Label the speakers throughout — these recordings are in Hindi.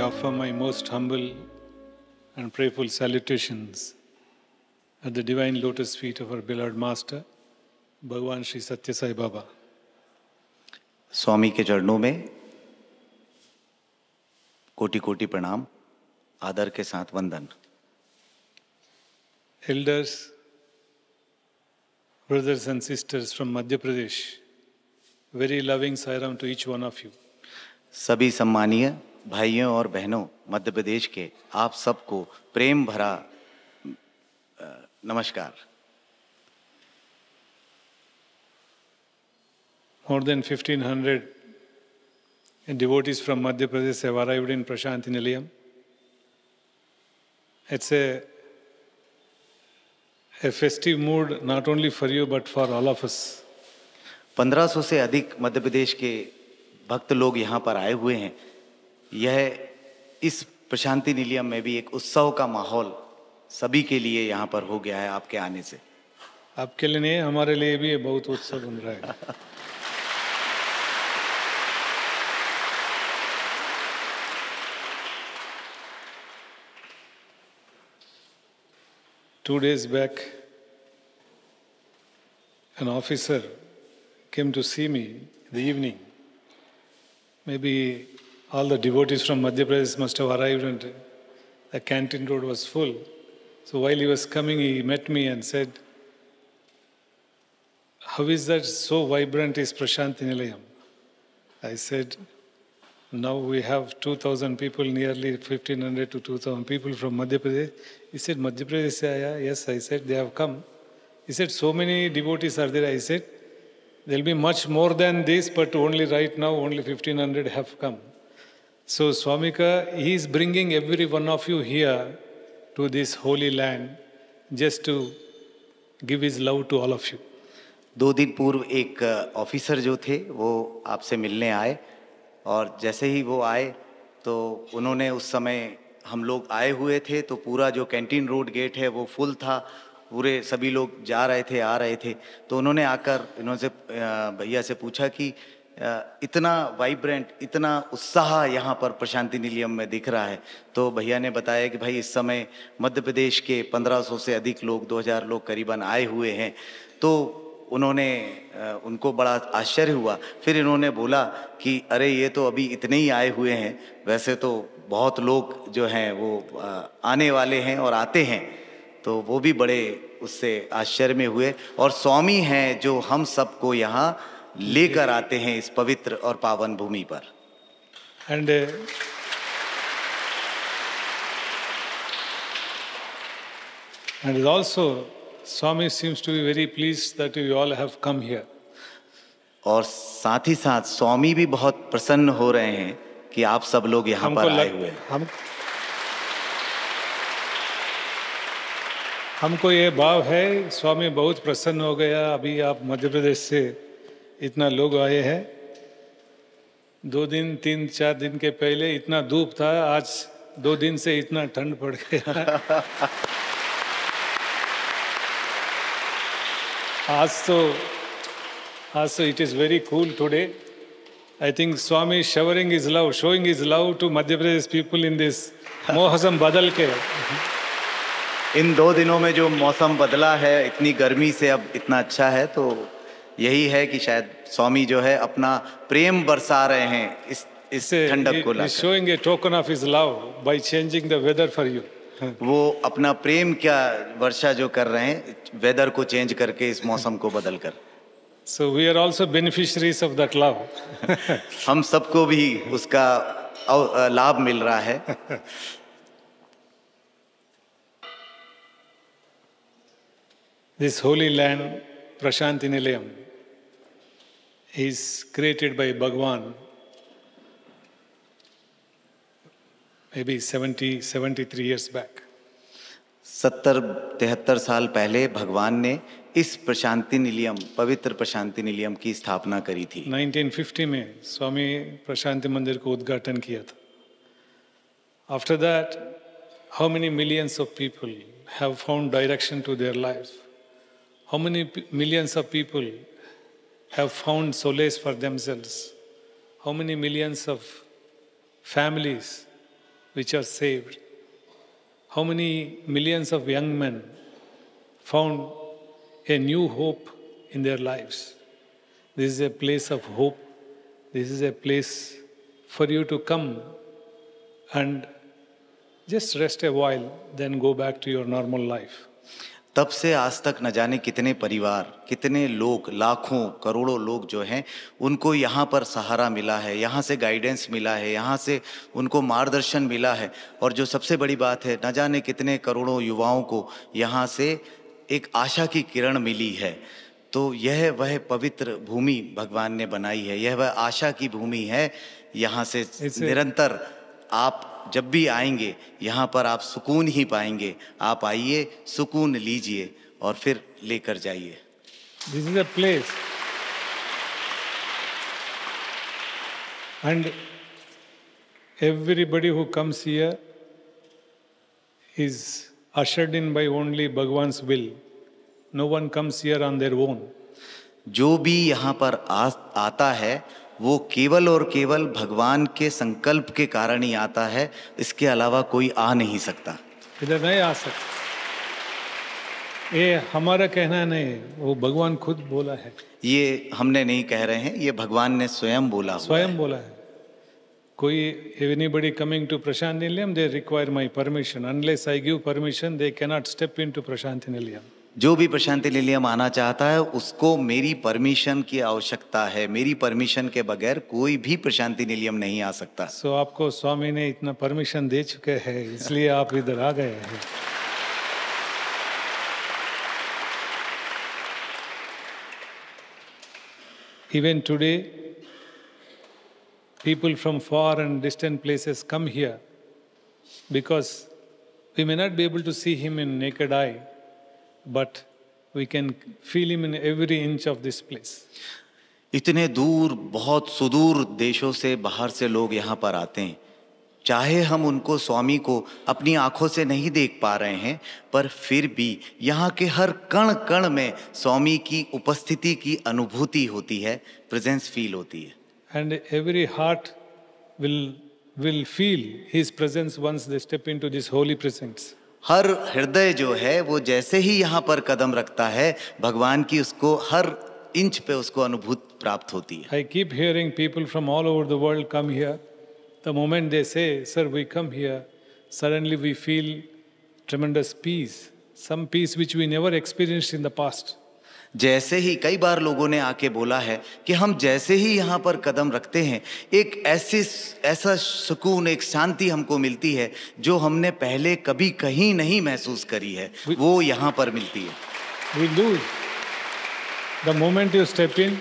Speaker 1: offer my most humble and prayerful salutations at the divine lotus feet of our beloved Master, Bhagavan Sri Satya Sai Baba.
Speaker 2: स्वामी के चरणों में कोटि कोटि प्रणाम, आदर के साथ वंदन।
Speaker 1: Elders, brothers and sisters from Madhya Pradesh, very loving Sairam to each one of you.
Speaker 2: सभी सम्मानीय भाइयों और बहनों मध्य प्रदेश के आप सबको प्रेम भरा नमस्कार।
Speaker 1: More than 1,500 devotees from Madhya Pradesh have arrived in Prashanti Nilayam. It's a festive mood not only for you but for all of us.
Speaker 2: 1500 से अधिक मध्य प्रदेश के भक्त लोग यहाँ पर आए हुए हैं। यह इस प्रशांति निलयम में भी एक उत्सव का माहौल सभी के लिए यहाँ पर हो गया है आपके आने से।
Speaker 1: आपके लिए नहीं, हमारे लिए भी बहुत उत्सव बन रहा है। Two days back, an officer came to see me in the evening. Maybe all the devotees from Madhya Pradesh must have arrived and the canteen road was full. So while he was coming, he met me and said, "How is that so vibrant is Prashanti Nilayam?" I said, "Now we have 2,000 people, nearly 1,500 to 2,000 people from Madhya Pradesh." He said, "Madhya Pradesh se aaya?" Yes, I said, "They have come." He said, "So many devotees are there." I said, "There will be much more than this, but only right now, only 1,500 have come." So Swamika, he is bringing every one of you here to this holy land just to give his love to all of you.
Speaker 2: 2 दिन पूर्व एक ऑफिसर जो थे वो आपसे मिलने आए और जैसे ही वो आए तो उन्होंने उस समय हम लोग आए हुए थे तो पूरा जो कैंटीन रोड गेट है वो फुल था, पूरे सभी लोग जा रहे थे आ रहे थे। तो उन्होंने आकर इन्होंने भैया से पूछा कि इतना वाइब्रेंट, इतना उत्साह यहाँ पर प्रशांति निलयम में दिख रहा है। तो भैया ने बताया कि भाई इस समय मध्य प्रदेश के 1500 से अधिक लोग, 2000 लोग करीबन आए हुए हैं। तो उनको बड़ा आश्चर्य हुआ। फिर इन्होंने बोला कि अरे ये तो अभी इतने ही आए हुए हैं, वैसे तो बहुत लोग जो हैं वो आने वाले हैं और आते हैं। तो वो भी बड़े उससे आश्चर्य में हुए और स्वामी हैं जो हम सबको यहाँ लेकर आते हैं इस पवित्र और पावन भूमि पर।
Speaker 1: And also Swami seems to be very pleased that you all have come here.
Speaker 2: और साथ ही साथ स्वामी भी बहुत प्रसन्न हो रहे हैं कि आप सब लोग यहाँ पर आए हुए हैं।
Speaker 1: हमको ये भाव है, स्वामी बहुत प्रसन्न हो गया। अभी आप मध्य प्रदेश से इतना लोग आए हैं। 2 दिन 3 4 दिन के पहले इतना धूप था, आज 2 दिन से इतना ठंड पड़ गया। आज तो it is very cool today. I think Swami is showing his love to Madhya Pradesh people in this मौसम बदल के।
Speaker 2: इन 2 दिनों में जो मौसम बदला है, इतनी गर्मी से अब इतना अच्छा है, तो यही है कि शायद स्वामी जो है अपना प्रेम बरसा रहे हैं इस ठंडक को लाकर।
Speaker 1: Showing a token of his love by changing the weather for you.
Speaker 2: वो अपना प्रेम क्या वर्षा जो कर रहे हैं, वेदर को चेंज करके, इस मौसम को बदल कर।
Speaker 1: So we are also beneficiaries of that love.
Speaker 2: हम सबको भी उसका लाभ मिल रहा है।
Speaker 1: This holy land, Prashanti Nilayam, is created by Bhagavan maybe 73 years back.
Speaker 2: 70-73 साल पहले भगवान ने इस प्रशांति निलयम, पवित्र प्रशांति निलयम की स्थापना करी थी।
Speaker 1: 1950 में स्वामी प्रशांति मंदिर को उद्घाटन किया था। After that, how many millions of people have found direction to their lives? How many millions of people have found solace for themselves? How many millions of families which are saved. How many millions of young men found a new hope in their lives. This is a place of hope. This is a place for you to come and just rest a while, then go back to your normal life.
Speaker 2: तब से आज तक न जाने कितने परिवार, कितने लोग, लाखों करोड़ों लोग जो हैं, उनको यहाँ पर सहारा मिला है, यहाँ से गाइडेंस मिला है, यहाँ से उनको मार्गदर्शन मिला है। और जो सबसे बड़ी बात है, न जाने कितने करोड़ों युवाओं को यहाँ से एक आशा की किरण मिली है। तो यह वह पवित्र भूमि भगवान ने बनाई है, यह वह आशा की भूमि है। यहाँ से निरंतर आप जब भी आएंगे यहाँ पर आप सुकून ही पाएंगे। आप आइए, सुकून लीजिए और फिर लेकर जाइए।
Speaker 1: This is a place, and everybody who comes here is ushered in by only Bhagwan's will. No one comes here on their own.
Speaker 2: जो भी यहाँ पर आता है वो केवल और केवल भगवान के संकल्प के कारण ही आता है, इसके अलावा कोई आ नहीं सकता।
Speaker 1: इधर नहीं आ सकता, ये हमारा कहना नहीं, वो भगवान खुद बोला है।
Speaker 2: ये हमने नहीं कह रहे हैं, ये भगवान ने स्वयं बोला हुआ
Speaker 1: स्वयं बोला है। कोई anybody coming to Prasanthi Nilayam, they require my permission. Unless I give permission, they cannot step into Prasanthi Nilayam.
Speaker 2: जो भी प्रशांति निलयम आना चाहता है उसको मेरी परमिशन की आवश्यकता है। मेरी परमिशन के बगैर कोई भी प्रशांति निलयम नहीं आ सकता।
Speaker 1: सो आपको स्वामी ने इतना परमिशन दे चुके हैं, इसलिए आप इधर आ गए हैं। Even today, people from far and distant places come here because we may not be able to see him in naked eye, but we can feel him in every inch of this place.
Speaker 2: इतने दूर, बहुत सुदूर देशों से, बाहर से लोग यहाँ पर आते हैं। चाहे हम उनको, स्वामी को अपनी आंखों से नहीं देख पा रहे हैं, पर फिर भी यहाँ के हर कण कण में स्वामी की उपस्थिति की अनुभूति होती है, प्रेजेंस फील होती है।
Speaker 1: And every heart will feel his presence once they step into this holy presence.
Speaker 2: हर हृदय जो है वो जैसे ही यहाँ पर कदम रखता है, भगवान की उसको हर इंच पे उसको अनुभूति प्राप्त होती है।
Speaker 1: I keep hearing people from all over the world come here. The moment they say, "Sir, we come here," suddenly we feel tremendous peace, some peace which we never experienced in the past.
Speaker 2: जैसे ही कई बार लोगों ने आके बोला है कि हम जैसे ही यहाँ पर कदम रखते हैं, एक ऐसा सुकून, एक शांति हमको मिलती है जो हमने पहले कभी कहीं नहीं महसूस करी है, वो यहाँ पर मिलती है।
Speaker 1: We lose. The moment you step in,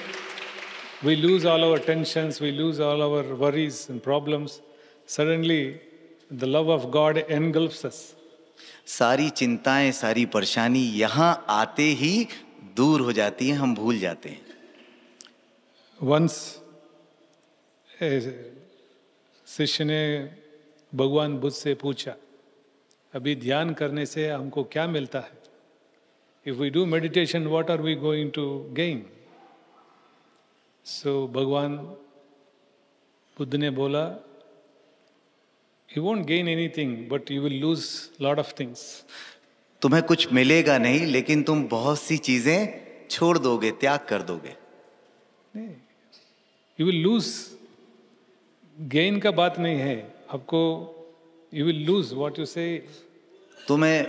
Speaker 1: we lose all our tensions, we lose all our worries and problems. Suddenly, the love of God engulfs us.
Speaker 2: सारी चिंताएं, सारी परेशानी यहाँ आते ही दूर हो जाती है, हम भूल जाते हैं।
Speaker 1: Once शिष्य ने भगवान बुद्ध से पूछा, अभी ध्यान करने से हमको क्या मिलता है? If we do meditation, what are we going to gain? So भगवान बुद्ध ने बोला, you won't gain anything, but you will lose lot of things.
Speaker 2: तुम्हें कुछ मिलेगा नहीं, लेकिन तुम बहुत सी चीजें छोड़ दोगे, त्याग कर दोगे।
Speaker 1: You will lose. Gain का बात नहीं है, आपको you will lose what you say.
Speaker 2: तुम्हें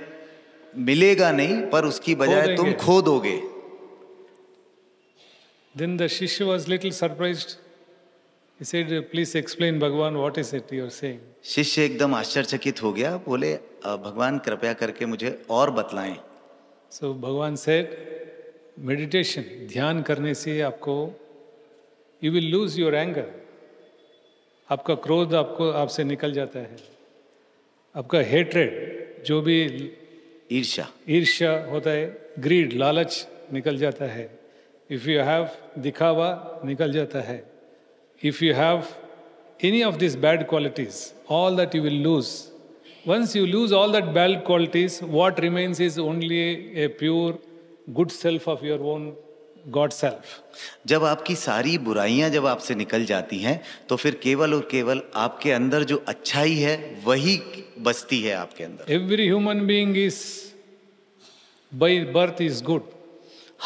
Speaker 2: मिलेगा नहीं, पर उसकी बजाय तुम खो दोगे।
Speaker 1: Then the Shishya was little surprised. He said, "Please explain, Bhagavan, what is it you are saying?"
Speaker 2: शिष्य एकदम आश्चर्यचकित हो गया, बोले भगवान कृपया करके मुझे और बतलाएं।
Speaker 1: So Bhagavan said, meditation, ध्यान करने से आपको you will lose your anger. आपका क्रोध आपसे निकल जाता है, आपका हेट्रेड, जो भी ईर्ष्या होता है, ग्रीड, लालच निकल जाता है। इफ यू हैव दिखावा निकल जाता है। If you have any of these bad qualities, all that you will lose. Once you lose all that bad qualities, what remains is only a pure good self of your own God self.
Speaker 2: जब आपकी सारी बुराइयां जब आपसे निकल जाती हैं तो फिर केवल और केवल आपके अंदर जो अच्छाई है वही बसती है आपके अंदर।
Speaker 1: Every human being is by birth is good.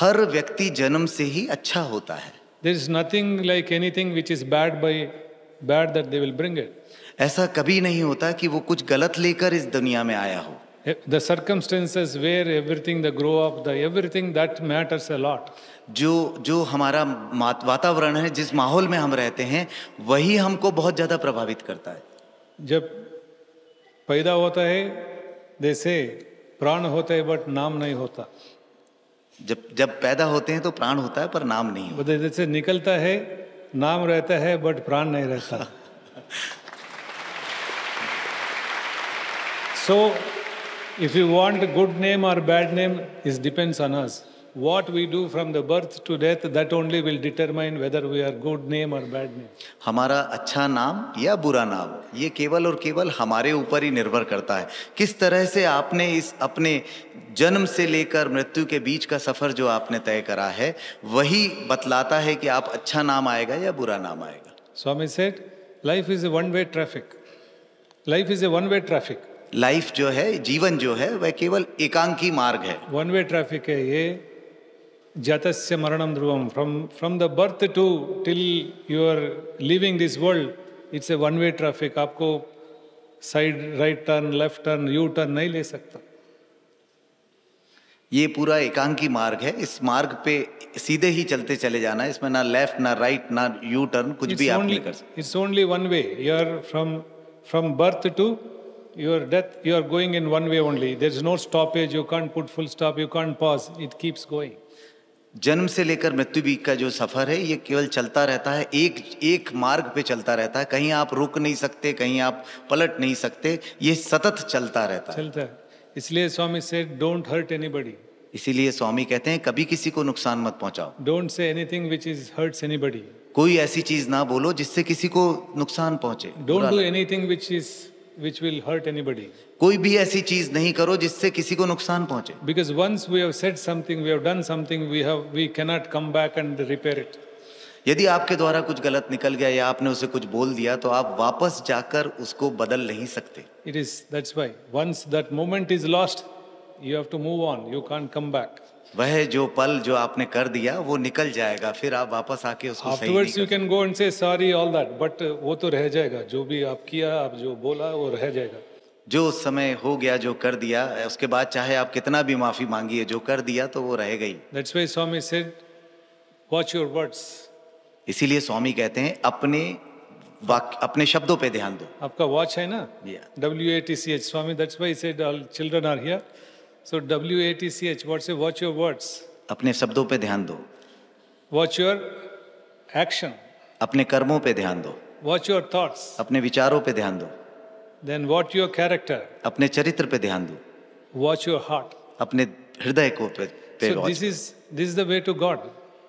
Speaker 2: हर व्यक्ति जन्म से ही अच्छा होता है।
Speaker 1: There is nothing like anything which is bad that they will bring it.
Speaker 2: ऐसा कभी नहीं होता कि वो कुछ गलत लेकर इस दुनिया में आया हो।
Speaker 1: The circumstances where everything, the grow up, the everything that matters a lot.
Speaker 2: जो हमारा वातावरण है, जिस माहौल में हम रहते हैं, वही हमको बहुत ज्यादा प्रभावित करता है।
Speaker 1: जब पैदा होता है जैसे प्राण होता है बट नाम नहीं होता।
Speaker 2: जब पैदा होते हैं तो प्राण होता है पर नाम नहीं होता।
Speaker 1: जैसे निकलता है नाम रहता है बट प्राण नहीं रहता। So if you want a good name or bad name, it depends on us. What we do from the birth to death, that only will determine whether we are good name or bad name.
Speaker 2: हमारा अच्छा नाम या बुरा नाम, ये केवल और केवल हमारे ऊपर ही निर्भर करता है। किस तरह से आपने इस अपने जन्म से लेकर मृत्यु के बीच का सफर जो आपने तय करा है, वही बतलाता है कि आप अच्छा नाम आएगा या बुरा नाम आएगा।
Speaker 1: Swami said, life is a one-way traffic. Life is a one-way traffic.
Speaker 2: Life जो है, जीवन जो है, वह केवल एकांकी मार्ग है।
Speaker 1: one-way traffic है ये। जातस्य मरणम ध्रुवम, from the birth to till you are leaving this world, it's a one-way traffic. आपको side right turn, left turn, U turn नहीं ले सकता।
Speaker 2: ये पूरा एकांकी मार्ग है। इस मार्ग पे सीधे ही चलते चले जाना है। इसमें ना लेफ्ट, ना राइट, ना यू टर्न, कुछ भी आप नहीं कर सकते।
Speaker 1: It's only one way. You are from birth to your death, you are going in one way only. There is no stoppage. You can't put full stop. You can't pause. It keeps going.
Speaker 2: जन्म से लेकर मृत्यु बीच का जो सफर है, ये केवल चलता रहता है, एक मार्ग पे चलता रहता है। कहीं आप रुक नहीं सकते, कहीं आप पलट नहीं सकते, ये सतत चलता रहता है।
Speaker 1: इसलिए स्वामी said, don't hurt anybody.
Speaker 2: इसीलिए स्वामी कहते हैं कभी किसी को नुकसान मत पहुंचाओ।
Speaker 1: Don't say anything which hurts anybody.
Speaker 2: कोई ऐसी चीज ना बोलो जिससे किसी को नुकसान पहुंचे।
Speaker 1: Don't do anything which will hurt anybody.
Speaker 2: कोई भी ऐसी चीज नहीं करो जिससे किसी को नुकसान पहुंचे।
Speaker 1: Because once we have said something, we have done something, we cannot come back and repair it.
Speaker 2: यदि आपके द्वारा कुछ गलत निकल गया या आपने उसे कुछ बोल दिया, तो आप वापस जाकर उसको बदल नहीं सकते।
Speaker 1: That's why once that moment is lost, you have to move on. You can't come back.
Speaker 2: वह जो पल जो आपने कर दिया वो निकल जाएगा, फिर आप वापस आके उसको सही नहीं कर
Speaker 1: Afterwards you can go and say sorry all that, but वो तो रह जाएगा। जो भी आप किया, आप जो बोला, वो रह जाएगा।
Speaker 2: जो समय हो गया, जो कर दिया, उसके बाद चाहे आप कितना भी माफी मांगिए, जो कर दिया तो वो रह गई।
Speaker 1: That's why Swami said, watch your words.
Speaker 2: इसीलिए स्वामी कहते हैं अपने शब्दों पे ध्यान दो।
Speaker 1: आपका वॉच है ना? WATCH. Swami, that's why he said all children are here. So WATCH, watch your words.
Speaker 2: अपने शब्दों पे ध्यान दो।
Speaker 1: Watch your action.
Speaker 2: अपने कर्मों पे ध्यान दो।
Speaker 1: Watch your thoughts.
Speaker 2: अपने विचारों पे ध्यान दो।
Speaker 1: Then watch your character.
Speaker 2: अपने चरित्र पे ध्यान दो।
Speaker 1: Watch your heart.
Speaker 2: अपने हृदय को पे
Speaker 1: So this is the way to God.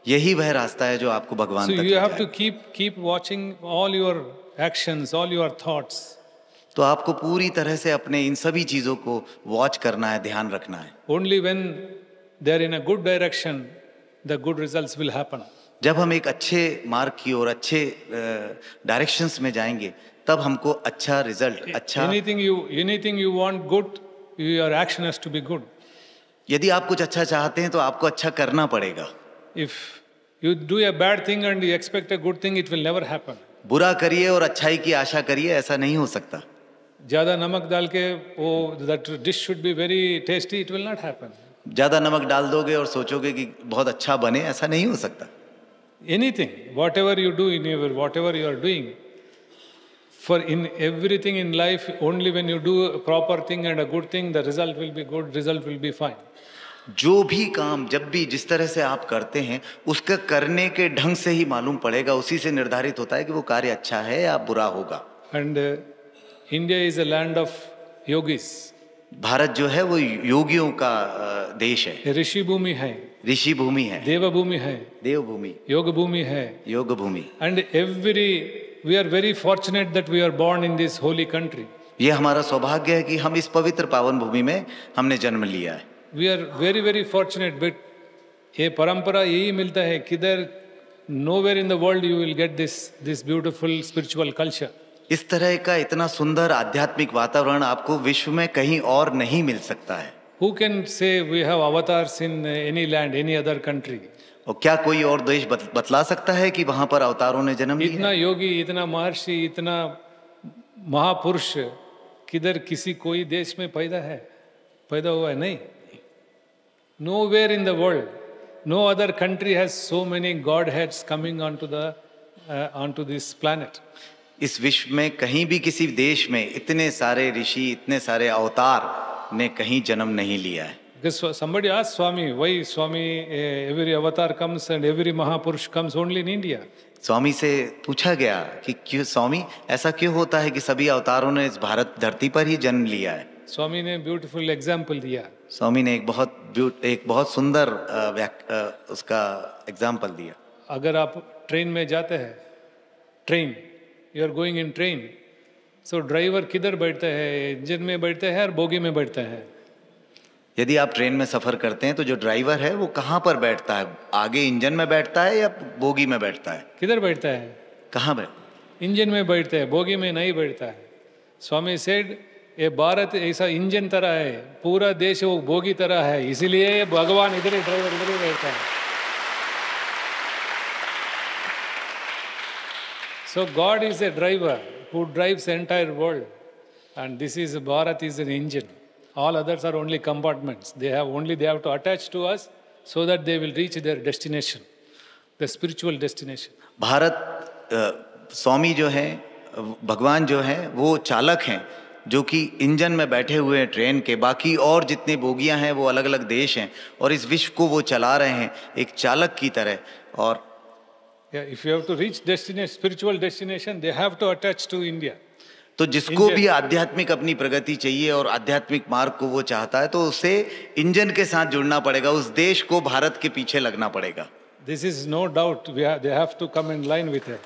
Speaker 2: यही वह रास्ता है जो आपको भगवान तक ले
Speaker 1: जाएगा। So you have
Speaker 2: जाएगा।
Speaker 1: to keep watching all your actions, all your thoughts.
Speaker 2: तो आपको पूरी तरह से अपने इन सभी चीजों को वॉच करना है, ध्यान रखना है।
Speaker 1: Only when they are in a good direction, the good results will happen.
Speaker 2: जब हम एक अच्छे मार्ग की ओर, अच्छे डायरेक्शंस में जाएंगे, तब हमको अच्छा रिजल्ट, अच्छा
Speaker 1: anything you want good, your action has to be good.
Speaker 2: यदि आप कुछ अच्छा चाहते हैं तो आपको अच्छा करना पड़ेगा।
Speaker 1: If you do a bad thing and you expect a good thing, it will never happen.
Speaker 2: बुरा करिए और अच्छाई की आशा करिए, ऐसा नहीं हो सकता।
Speaker 1: ज्यादा नमक डाल के वो that dish should be very tasty, it will not happen.
Speaker 2: ज्यादा नमक डाल दोगे और सोचोगे कि बहुत अच्छा बने, ऐसा नहीं हो सकता।
Speaker 1: Anything, whatever you do whatever you are doing, for in everything in life, only when you do a proper thing and a good thing, the result will be good, result will be fine.
Speaker 2: जो भी काम, जब भी जिस तरह से आप करते हैं, उसका करने के ढंग से ही मालूम पड़ेगा, उसी से निर्धारित होता है कि वो कार्य अच्छा है या बुरा होगा।
Speaker 1: And India is a land of yogis.
Speaker 2: Bharat जो है वो योगियों का देश है।
Speaker 1: ऋषि भूमि है,
Speaker 2: ऋषि भूमि है,
Speaker 1: देव भूमि है,
Speaker 2: देव भूमि,
Speaker 1: योग भूमि है,
Speaker 2: योग भूमि।
Speaker 1: And we are very fortunate that we are born in this holy country.
Speaker 2: ये हमारा सौभाग्य है कि हम इस पवित्र पावन भूमि में हमने जन्म लिया है।
Speaker 1: We are very fortunate, but ये परंपरा यही मिलता है किधर nowhere in the world you will get this beautiful spiritual culture.
Speaker 2: इस तरह का इतना सुंदर आध्यात्मिक वातावरण आपको विश्व में कहीं और नहीं मिल सकता है।
Speaker 1: Who can say we have avatars in any land, any other country?
Speaker 2: और क्या कोई और देश बतला सकता है कि वहां पर अवतारों ने जन्म लिया?
Speaker 1: इतना योगी, इतना महर्षि, इतना महापुरुष किधर किसी कोई देश में पैदा हुआ है? नहीं। Nowhere in the world, no other country has so many godheads coming onto this planet.
Speaker 2: इस विश्व में कहीं भी किसी देश में इतने सारे ऋषि, इतने सारे अवतार ने कहीं जन्म नहीं लिया है।
Speaker 1: Because somebody asked Swami, why Swami every avatar comes and every Mahapurush comes only in India?
Speaker 2: स्वामी से पूछा गया कि क्यों स्वामी ऐसा क्यों होता है कि सभी अवतारों ने इस भारत धरती पर ही जन्म लिया है?
Speaker 1: स्वामी ने ब्यूटीफुल एग्जाम्पल दिया।
Speaker 2: स्वामी ने एक बहुत सुंदर उसका एग्जाम्पल दिया।
Speaker 1: अगर आप ट्रेन में जाते हैं, train, you are going in train, so driver किधर बैठता है? इंजन में बैठता है और बोगी में बैठता है?
Speaker 2: यदि आप ट्रेन में सफर करते हैं तो जो ड्राइवर है वो कहाँ पर बैठता है? आगे इंजन में बैठता है या बोगी में बैठता है?
Speaker 1: किधर बैठता है?
Speaker 2: कहाँ बैठता?
Speaker 1: इंजन में बैठता है, बोगी में नहीं बैठता है। स्वामी सेड ये भारत ऐसा इंजन तरह है, पूरा देश वो बोगी तरह है, इसीलिए भगवान इधर ही ड्राइवर इधर ही बैठता है। So God is a driver who drives the entire world, and this is Bharat is an engine. All others are only compartments. They have to attach to us so that they will reach their destination, the spiritual destination.
Speaker 2: Bharat स्वामी जो है, भगवान जो है वो चालक हैं जो कि इंजन में बैठे हुए हैं ट्रेन के। बाकी और जितने बोगियां हैं वो अलग अलग देश हैं और इस विश्व को वो चला रहे हैं एक चालक की तरह। और
Speaker 1: if you have to reach spiritual destination, they have to attach to India.
Speaker 2: तो जिसको भी आध्यात्मिक अपनी प्रगति चाहिए और आध्यात्मिक मार्ग को वो चाहता है तो उसे इंजन के साथ जुड़ना पड़ेगा, उस देश को भारत के पीछे लगना पड़ेगा।
Speaker 1: This is no doubt. They have to come in line with it.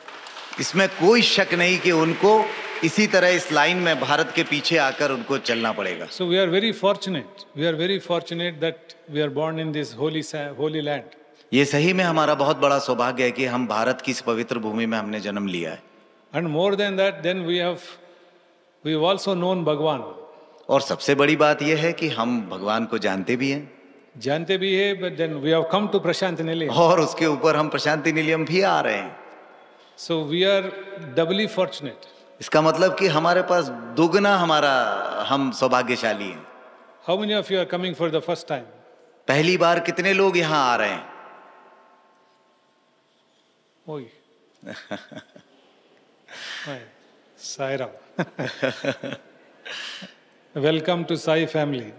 Speaker 2: इसमें कोई शक नहीं कि उनको इसी तरह इस लाइन में भारत के पीछे आकर उनको चलना पड़ेगा।
Speaker 1: So we are very fortunate. We are very fortunate that we are born in this holy land.
Speaker 2: ये सही में हमारा बहुत बड़ा सौभाग्य है कि हम भारत की इस पवित्र भूमि में हमने जन्म लिया है।
Speaker 1: And more than that, then we've also known Bhagwan.
Speaker 2: और सबसे बड़ी बात यह है कि हम भगवान को जानते भी हैं।
Speaker 1: जानते भी है, but then we have come to Prashanti Nilayam.
Speaker 2: और उसके ऊपर हम प्रशांति निलयम भी आ रहे हैं।
Speaker 1: So we are doubly fortunate.
Speaker 2: इसका मतलब कि हमारे पास दुगना हम सौभाग्यशाली हैं।
Speaker 1: How many of you are coming for the first time?
Speaker 2: पहली बार कितने लोग यहाँ आ रहे हैं?
Speaker 1: ओए Sai Ram. Welcome to Sai family.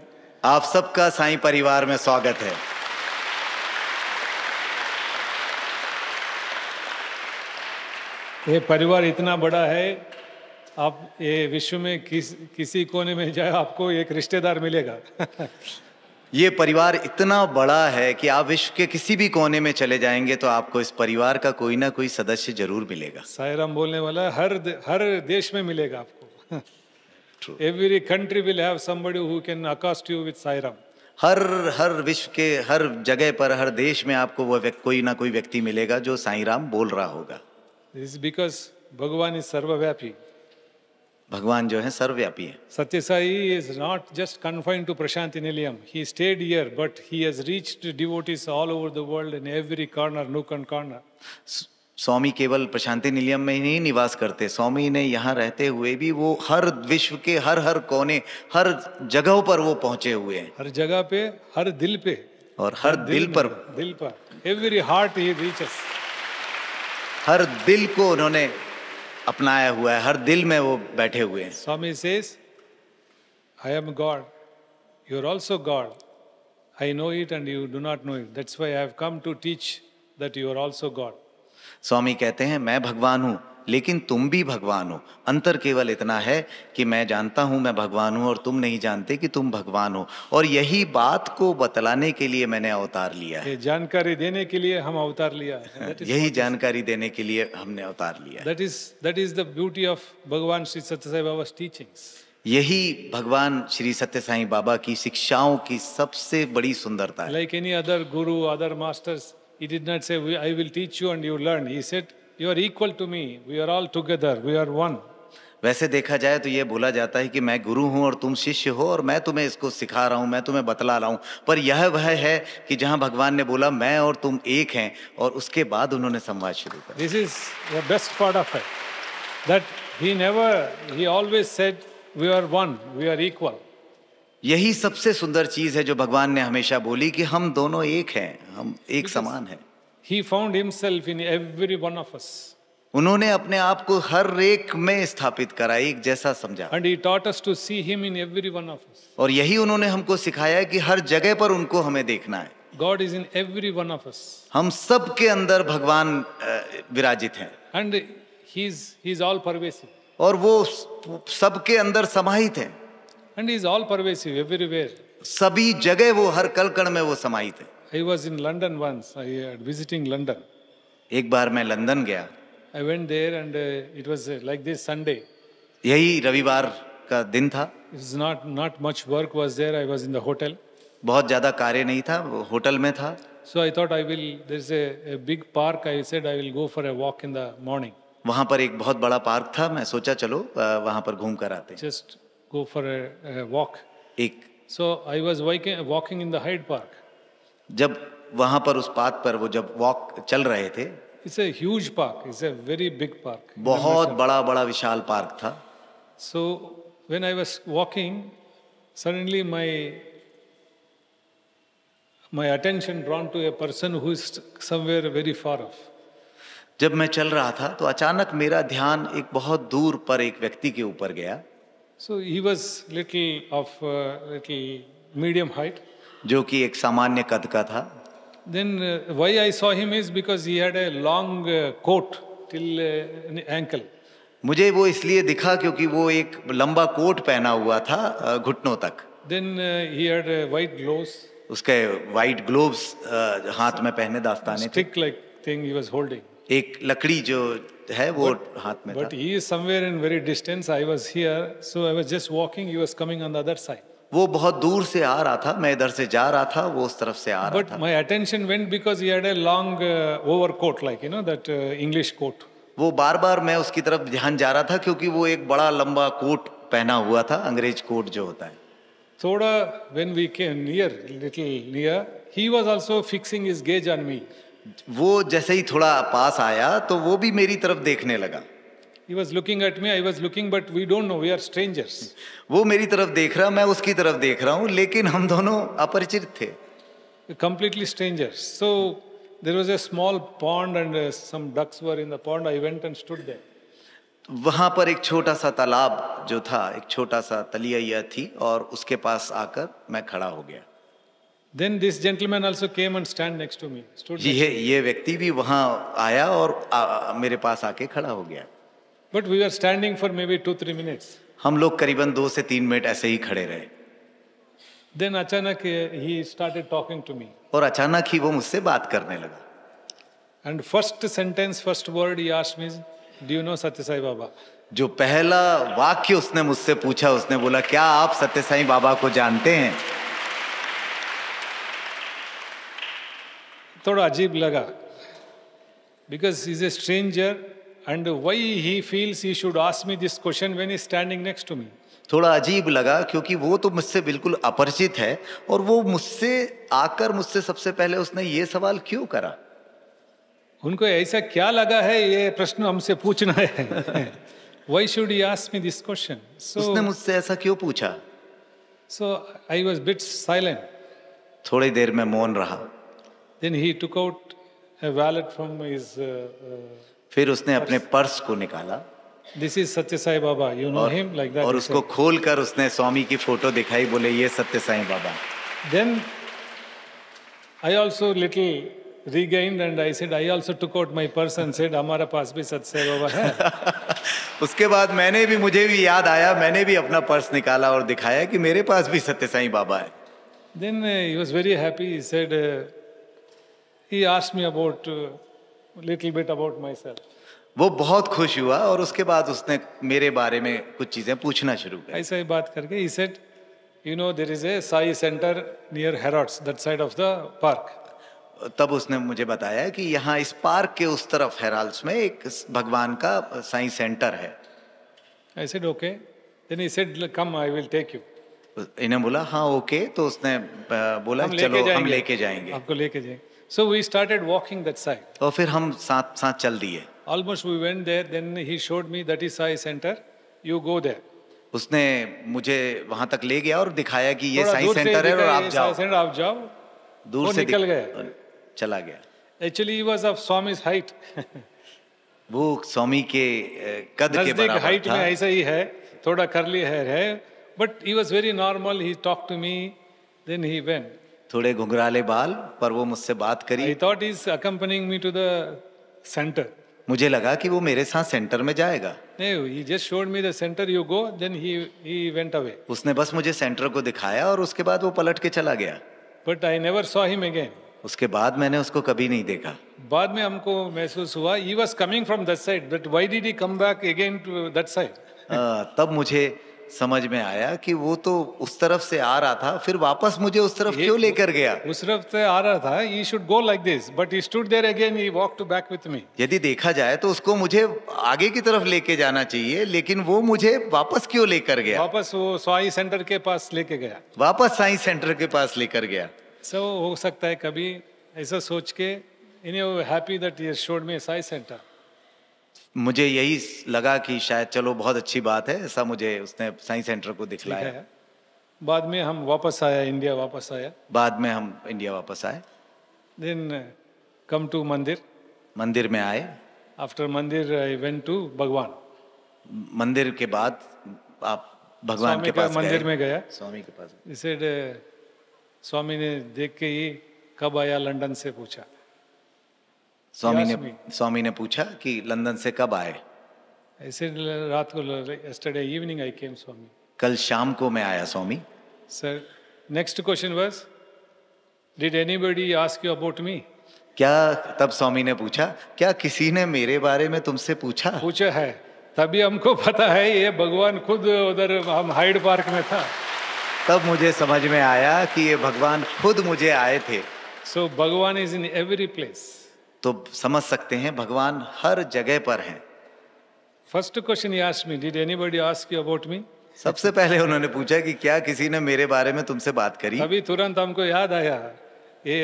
Speaker 2: आप सबका साईं परिवार में स्वागत है।
Speaker 1: ये परिवार इतना बड़ा है, आप ये विश्व में किसी कोने में जाए आपको एक रिश्तेदार मिलेगा।
Speaker 2: ये परिवार इतना बड़ा है कि आप विश्व के किसी भी कोने में चले जाएंगे तो आपको इस परिवार का कोई ना कोई सदस्य जरूर मिलेगा।
Speaker 1: साई राम बोलने वाला हर देश में मिलेगा आपको। Every country will have somebody who can accost you with Sai Ram.
Speaker 2: हर विश्व के हर जगह पर हर देश में आपको वो कोई ना कोई व्यक्ति मिलेगा जो साईं राम बोल रहा होगा।
Speaker 1: This is because भगवान is सर्वव्यापी।
Speaker 2: भगवान जो है सर्वव्यापी है।
Speaker 1: Satya Sai is not just confined to Prashanti Nilayam. He stayed here, but he has reached devotees all over the world in every corner, nook and corner.
Speaker 2: स्वामी केवल प्रशांति निलयम में ही नहीं निवास करते, स्वामी ने यहाँ रहते हुए भी वो हर विश्व के हर कोने, हर जगहों पर वो पहुंचे हुए हैं।
Speaker 1: हर जगह पे, हर दिल पे,
Speaker 2: और हर दिल पर
Speaker 1: every heart he reaches.
Speaker 2: हर दिल को उन्होंने अपनाया हुआ है, हर दिल में वो बैठे हुए हैं।
Speaker 1: Swami says, I am God, you are also God. I know it and you do not know it. That's why I have come to teach that you are also God.
Speaker 2: स्वामी कहते हैं मैं भगवान हूँ लेकिन तुम भी भगवान हो। अंतर केवल इतना है कि मैं जानता हूँ मैं भगवान हूँ और तुम नहीं जानते कि तुम भगवान हो, और यही बात को बतलाने के लिए मैंने अवतार लिया है।
Speaker 1: ये जानकारी देने के लिए हम अवतार लिया है।
Speaker 2: यही जानकारी देने के लिए हमने अवतार लिया है।
Speaker 1: That is the beauty of Bhagavan Sri Sathya Sai Baba's teachings.
Speaker 2: यही भगवान श्री सत्य साईं बाबा की शिक्षाओं की सबसे बड़ी सुंदरता है।
Speaker 1: Like any other guru, other masters, he did not say, I will teach you and you learn. He said, you are equal to me. We are all together. We are one.
Speaker 2: वैसे देखा जाए तो ये बोला जाता है कि मैं गुरु हूं और तुम शिष्य हो और मैं तुम्हें इसको सिखा रहा हूं, मैं तुम्हें बतला रहा हूं, पर यह वह है कि जहां भगवान ने बोला मैं और तुम एक हैं और उसके बाद उन्होंने संवाद शुरू कर।
Speaker 1: This is the best part of it. That he always said, we are one, we are equal.
Speaker 2: यही सबसे सुंदर चीज है जो भगवान ने हमेशा बोली कि हम दोनों एक हैं, हम एक समान हैं।
Speaker 1: He found himself in every one of us.
Speaker 2: उन्होंने अपने आप को हर एक में स्थापित करा, एक जैसा समझा।
Speaker 1: And he taught us to see him in every one of us.
Speaker 2: और यही उन्होंने हमको सिखाया है कि हर जगह पर उनको हमें देखना है।
Speaker 1: God is in every one of us.
Speaker 2: हम सब के अंदर भगवान विराजित हैं।
Speaker 1: And he's all pervasive.
Speaker 2: और वो सबके अंदर समाहित हैं।
Speaker 1: And he's all pervasive everywhere.
Speaker 2: सभी जगह वो, हर कण कण में वो समाहित है।
Speaker 1: I was in London once. I visiting London.
Speaker 2: एक बार मैं लंदन गया।
Speaker 1: I went there and it was like this Sunday.
Speaker 2: यही रविवार का दिन था।
Speaker 1: It was not much work was there. I was in the hotel.
Speaker 2: बहुत ज्यादा कार्य नहीं था, होटल में था।
Speaker 1: So I thought there's a big park. I said I will go for a walk in the morning.
Speaker 2: वहां पर एक बहुत बड़ा पार्क था, मैं सोचा चलो वहां पर घूम कर आते हैं।
Speaker 1: Just go for a walk. So I was walking in the Hyde Park.
Speaker 2: जब वहां पर उस पाथ पर वो जब वॉक चल रहे थे,
Speaker 1: It's a huge park. It's a very big park.
Speaker 2: बहुत बड़ा विशाल पार्क था।
Speaker 1: So when I was walking, suddenly my attention drawn to a person who is somewhere very far off.
Speaker 2: जब मैं चल रहा था तो अचानक मेरा ध्यान एक बहुत दूर पर एक व्यक्ति के ऊपर गया।
Speaker 1: So he was little medium height.
Speaker 2: जो कि एक सामान्य कद का था।
Speaker 1: Then why I saw him is because he had a long coat till ankle.
Speaker 2: मुझे वो इसलिए दिखा क्योंकि वो एक लंबा कोट पहना हुआ था घुटनों तक।
Speaker 1: Then he had white gloves.
Speaker 2: उसके वाइट ग्लोव्स हाथ में पहने, दास्ताने थे।
Speaker 1: Stick like thing he was holding.
Speaker 2: एक लकड़ी जो है वो हाथ में था।
Speaker 1: But he is somewhere in very distance. I was here, so I was just walking. He was coming on the other side.
Speaker 2: वो बहुत दूर से आ रहा था, मैं इधर से जा रहा था, वो उस तरफ से आ रहा था।
Speaker 1: But my attention went because he had a long overcoat, like that English coat.
Speaker 2: वो बार-बार मैं उसकी तरफ ध्यान जा रहा था क्योंकि वो एक बड़ा लंबा कोट पहना हुआ था, अंग्रेज कोट जो होता है।
Speaker 1: थोड़ा when we came little near, he was also fixing his gaze on me.
Speaker 2: वो जैसे ही थोड़ा पास आया तो वो भी मेरी तरफ देखने लगा।
Speaker 1: He was looking at me, I was looking, but we don't know, we are strangers.
Speaker 2: वो मेरी तरफ देख रहा, मैं उसकी तरफ देख रहा हूँ, लेकिन हम दोनों अपरिचित थे।
Speaker 1: Completely strangers. So there was a small pond and some ducks were in the pond. I went and stood there.
Speaker 2: वहां पर एक छोटा सा तालाब जो था, एक छोटा सा तलिया थी और उसके पास आकर मैं खड़ा हो गया।
Speaker 1: Then this gentleman also came and stand next to me.
Speaker 2: ये व्यक्ति भी वहां आया और मेरे पास आके खड़ा हो गया।
Speaker 1: But we were standing for maybe 2-3 minutes.
Speaker 2: हम लोग करीबन 2 से 3 मिनट ऐसे ही खड़े रहे।
Speaker 1: Then अचानक he started talking to me.
Speaker 2: और अचानक ही वो मुझसे बात करने लगा।
Speaker 1: And first word he asked me, do you know Satya Sai Baba?
Speaker 2: जो पहला वाक्य उसने मुझसे पूछा, उसने बोला क्या आप सत्य साईं बाबा को जानते हैं?
Speaker 1: थोड़ा अजीब लगा, because he's a stranger and why he feels he should ask me this question when he's standing next to me.
Speaker 2: थोड़ा अजीब लगा क्योंकि वो तो मुझसे बिल्कुल अपरिचित है और वो मुझसे आकर मुझसे सबसे पहले उसने ये सवाल क्यों करा?
Speaker 1: उनको ऐसा क्या लगा है ये प्रश्न हमसे पूछना है? Why should he ask me this question? So
Speaker 2: उसने मुझसे ऐसा क्यों पूछा?
Speaker 1: So I was bit silent.
Speaker 2: थोड़ी देर में मौन रहा।
Speaker 1: Then he took out a wallet from his.
Speaker 2: फिर उसने अपने पर्स को निकाला।
Speaker 1: This is Satya Sai Baba. You know him like that.
Speaker 2: और उसको खोलकर उसने स्वामी की फोटो दिखाई, बोले ये सत्य Sai Baba.
Speaker 1: Then I also little regained and I said I also took out my purse and said हमारा पास भी सत्य साई बाबा है।
Speaker 2: उसके बाद मुझे भी याद आया, मैंने भी अपना पर्स निकाला और दिखाया कि मेरे पास भी सत्य साईं बाबा है।
Speaker 1: Then he was very happy. He said he asked me about little bit about myself.
Speaker 2: वो बहुत खुश हुआ और उसके बाद उसने मेरे बारे में कुछ चीजें पूछना शुरू की।
Speaker 1: ऐसा ही बात करके he said, you know, there is a Sai center near Harrods, that side of the park.
Speaker 2: तब उसने मुझे बताया कि यहाँ इस पार्क के उस तरफ हेराल्ड्स में एक भगवान का साई सेंटर है।
Speaker 1: I said, okay. Then he said, come, I will take you.
Speaker 2: इन्हें बोला हाँ ओके, तो उसने बोला चलो हम लेके जाएंगे,
Speaker 1: आपको लेके जाएंगे. So we started walking that side.
Speaker 2: और फिर हम साथ साथ चल दिए।
Speaker 1: Almost we went there, then he showed me that is Sai center, you go there.
Speaker 2: उसने मुझे वहां तक ले गया और दिखाया कि ये
Speaker 1: थोड़ा
Speaker 2: साई
Speaker 1: दूर से
Speaker 2: सेंटर है और
Speaker 1: दिखा,
Speaker 2: आप
Speaker 1: ये
Speaker 2: जाओ।
Speaker 1: साई सेंटर आप जाओ।
Speaker 2: दूर
Speaker 1: वो
Speaker 2: से
Speaker 1: निकल गया।
Speaker 2: चला गया।
Speaker 1: Actually he was of Swami's height.
Speaker 2: वो स्वामी के कद के
Speaker 1: नजदीक
Speaker 2: बराबर
Speaker 1: हाइट में
Speaker 2: था।
Speaker 1: ऐसा ही है, थोड़ा कर्ली हेयर है, but he was very normal. He talked to me, then he went.
Speaker 2: थोड़े घुंघराले बाल, पर वो मुझसे बात करी।
Speaker 1: I thought he's accompanying me to the center.
Speaker 2: मुझे लगा कि वो मेरे साथ सेंटर में जाएगा।
Speaker 1: No, he just showed me the center. You go, then he went away.
Speaker 2: उसने बस मुझे सेंटर को दिखाया और उसके बाद वो पलट के चला गया।
Speaker 1: But I never saw him again.
Speaker 2: उसके बाद मैंने उसको कभी नहीं देखा।
Speaker 1: बाद में हमको महसूस हुआ, he was coming from that side, but why did he come back again to that side?
Speaker 2: तब मुझे समझ में आया कि वो तो उस तरफ से आ रहा था, फिर वापस मुझे उस तरफ क्यों लेकर गया?
Speaker 1: उस तरफ से आ रहा था, he should go like this, but he stood there again, he walked back with me.
Speaker 2: यदि देखा जाए तो उसको मुझे आगे की तरफ लेके जाना चाहिए, लेकिन वो मुझे वापस क्यों लेकर गया?
Speaker 1: वापस वो साई सेंटर के पास लेके गया।
Speaker 2: वापस साई सेंटर के पास लेकर गया।
Speaker 1: So हो सकता है कभी ऐसा सोच के, happy that he showed me a Sai center.
Speaker 2: मुझे यही लगा कि शायद चलो बहुत अच्छी बात है, ऐसा मुझे उसने साई सेंटर को दिखलाया।
Speaker 1: बाद में हम वापस आया, इंडिया वापस आया।
Speaker 2: बाद में हम इंडिया वापस आए।
Speaker 1: Then come to मंदिर।
Speaker 2: मंदिर में आए।
Speaker 1: After मंदिर I went to भगवान।
Speaker 2: मंदिर के बाद आप भगवान के पास
Speaker 1: मंदिर में गया।
Speaker 2: स्वामी के पास।
Speaker 1: He said, स्वामी ने देख के ही कब आया लंदन से पूछा।
Speaker 2: स्वामी ने पूछा कि लंदन से कब आए?
Speaker 1: ऐसे रात को, yesterday evening I came, स्वामी।
Speaker 2: कल शाम को मैं आया स्वामी।
Speaker 1: Sir, next question was, did anybody ask you about me?
Speaker 2: क्या तब स्वामी ने पूछा, क्या किसी ने मेरे बारे में तुमसे पूछा?
Speaker 1: पूछा है, तभी हमको पता है ये भगवान खुद उधर हम हाइड पार्क में था।
Speaker 2: तब मुझे समझ में आया कि ये भगवान खुद मुझे आए थे।
Speaker 1: So भगवान is in every place.
Speaker 2: तो समझ सकते हैं भगवान हर जगह पर हैं।
Speaker 1: First question he asked me, did anybody ask you about me?
Speaker 2: सबसे पहले उन्होंने पूछा कि क्या किसी ने मेरे बारे में तुमसे बात करी?
Speaker 1: अभी तुरंत हमको याद आया, ये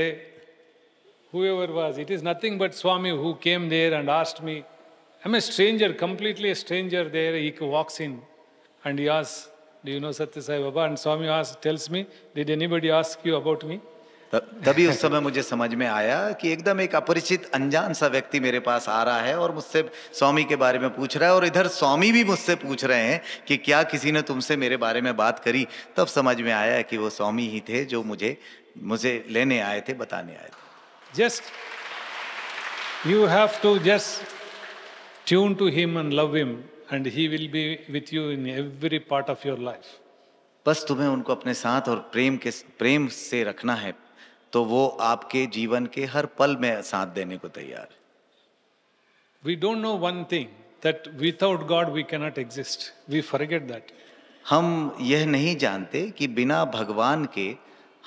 Speaker 1: whoever was, it is nothing but Swami who came there and asked me. I'm a stranger, completely a stranger there. He walks in and he asks, do you know Satya Sai Baba? And Swami tells me, did anybody ask you about me?
Speaker 2: तभी उस समय मुझे समझ में आया कि एकदम एक अपरिचित अनजान सा व्यक्ति मेरे पास आ रहा है और मुझसे स्वामी के बारे में पूछ रहा है, और इधर स्वामी भी मुझसे पूछ रहे हैं कि क्या किसी ने तुमसे मेरे बारे में बात करी। तब समझ में आया कि वो स्वामी ही थे जो मुझे लेने आए थे, बताने आए थे।
Speaker 1: Just you have to just tune to him and love him, and he will be with you in every part of your life.
Speaker 2: बस तुम्हें उनको अपने साथ और प्रेम से रखना है, तो वो आपके जीवन के हर पल में साथ देने को तैयार है।
Speaker 1: We don't know one thing, that without God we cannot exist. We forget that.
Speaker 2: हम यह नहीं जानते कि बिना भगवान के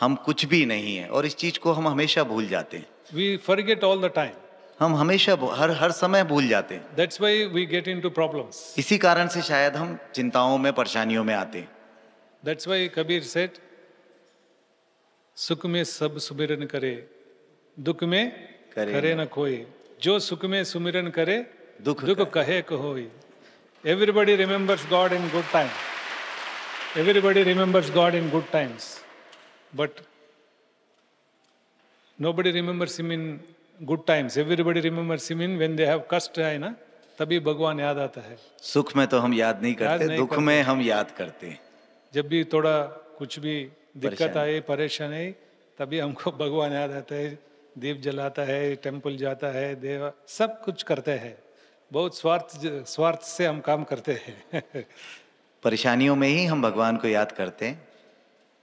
Speaker 2: हम कुछ भी नहीं है, और इस चीज को हम हमेशा भूल जाते हैं।
Speaker 1: We forget all the time.
Speaker 2: हम हमेशा हर समय भूल जाते हैं।
Speaker 1: That's why we get into problems.
Speaker 2: इसी कारण से शायद हम चिंताओं में, परेशानियों में आते हैं।
Speaker 1: That's why Kabir said, सुख में सब सुमिरन करे, दुख में करे न कोई, जो सुख में सुमिरन करे दुख कहे कोई। Everybody remembers God in good time. Everybody remembers God in good times, but nobody remembers him in good times. Everybody remembers him in when they have कष्ट है ना, तभी भगवान याद आता है।
Speaker 2: सुख में तो हम याद नहीं करते, दुख में हम याद करते हैं।
Speaker 1: जब भी थोड़ा कुछ भी दिक्कत आए, परेशानी आई, तभी हमको भगवान याद आता है। दीप जलाता है, टेम्पल जाता है, देव सब कुछ करते हैं। बहुत स्वार्थ से हम काम करते हैं।
Speaker 2: परेशानियों में ही हम भगवान को याद करते हैं।